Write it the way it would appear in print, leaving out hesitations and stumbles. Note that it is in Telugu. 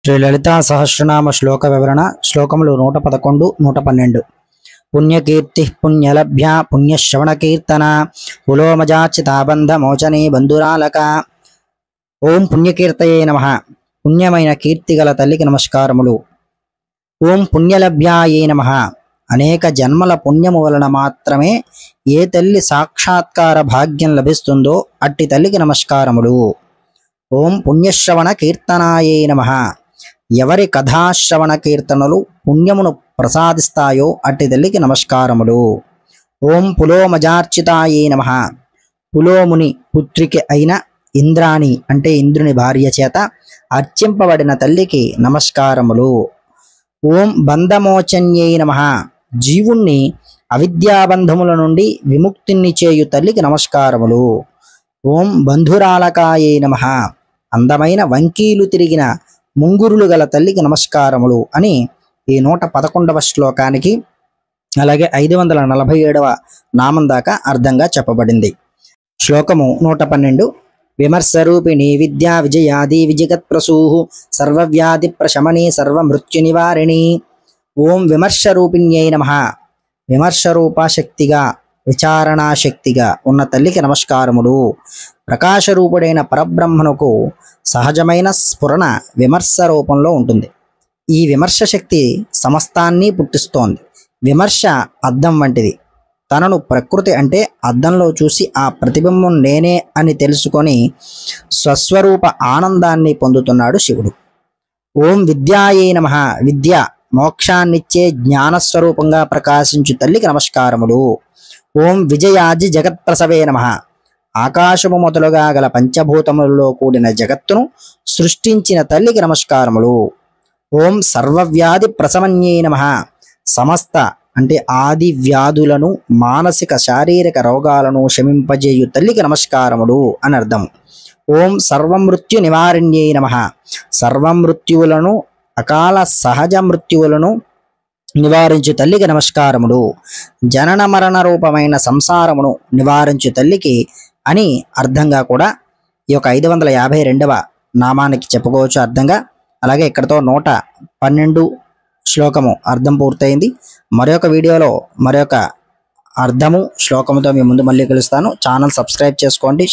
శ్రీ లలితా సహస్రనామ శ్లోక వివరణ శ్లోకములు 111 112 పుణ్యకీర్తి పుణ్యలభ్య పుణ్యశ్రవణ కీర్తన పులోమజాచితాబంధ మోచనే బంధురాలక. ఓం పుణ్యకీర్తయే నమః. పుణ్యమైన కీర్తి గల తల్లికి నమస్కారములు. ఓం పుణ్యలభ్యాయే నమః. అనేక జన్మల పుణ్యము వలన మాత్రమే ఏ తల్లి సాక్షాత్కార భాగ్యం లభిస్తుందో అట్టి తల్లికి నమస్కారములు. ఓం పుణ్యశ్రవణ కీర్తనాయే నమః. ఎవరి కథాశ్రవణ కీర్తనలు పుణ్యమును ప్రసాదిస్తాయో అట్టి తల్లికి నమస్కారములు. ఓం పులోమజార్చితాయే నమః. పులోముని పుత్రికి అయిన ఇంద్రాణి అంటే ఇంద్రుని భార్య చేత అర్చింపబడిన తల్లికి నమస్కారములు. ఓం బంధమోచన్యై నమః. జీవుణ్ణి అవిద్యాబంధముల నుండి విముక్తిని చేయు తల్లికి నమస్కారములు. ఓం బంధురాలకాయే నమః. అందమైన వంకీలు తిరిగిన ముంగురులు గల తల్లికి నమస్కారములు అని ఈ 111వ శ్లోకానికి అలాగే 547వ నామం దాకా అర్థంగా చెప్పబడింది. శ్లోకము 112. విమర్శరూపిణి విద్యా విజయాది విజగత్ప్రసూః సర్వవ్యాధి ప్రశమని సర్వమృత్యు నివారిణి. ఓం విమర్శరూపిణ్యై నమః. విమర్శరూప శక్తిగా విచారణాశక్తిగా ఉన్న తల్లికి నమస్కారములు. ప్రకాశరూపుడైన పరబ్రహ్మనుకు సహజమైన స్ఫురణ విమర్శ రూపంలో ఉంటుంది. ఈ విమర్శ శక్తి సమస్తాన్ని పుట్టిస్తోంది. విమర్శ అద్దం వంటిది. తనను ప్రకృతి అంటే అద్దంలో చూసి ఆ ప్రతిబింబం నేనే అని తెలుసుకొని స్వస్వరూప ఆనందాన్ని పొందుతున్నాడు శివుడు. ఓం విద్యాయే నమః. విద్య మోక్షాన్నిచ్చే జ్ఞానస్వరూపంగా ప్రకాశించు తల్లికి నమస్కారములు. ఓం విజయాజి జగత్ప్రసవే నమః. ఆకాశము మొదలుగా గల పంచభూతములలో కూడిన జగత్తును సృష్టించిన తల్లికి నమస్కారములు. ఓం సర్వవ్యాధి ప్రశమన్యై నమః. సమస్త అంటే ఆది వ్యాధులను మానసిక శారీరక రోగాలను శమింపజేయు తల్లికి నమస్కారములు అని అర్థం. ఓం సర్వమృత్యు నివారిణ్యై నమః. సర్వమృత్యువులను అకాల సహజ మృత్యువులను నివారించు తల్లికి నమస్కారములు. జనన మరణ రూపమైన సంసారమును నివారించు తల్లికి అని అర్థంగా కూడా ఈ యొక్క 552వ నామానికి చెప్పుకోవచ్చు అర్థంగా. అలాగే ఇక్కడతో 112 శ్లోకము అర్థం పూర్తయింది. మరొక వీడియోలో మరొక అర్థము శ్లోకముతో మీ ముందు మళ్ళీ కలుస్తాను. ఛానల్ సబ్స్క్రైబ్ చేసుకోండి.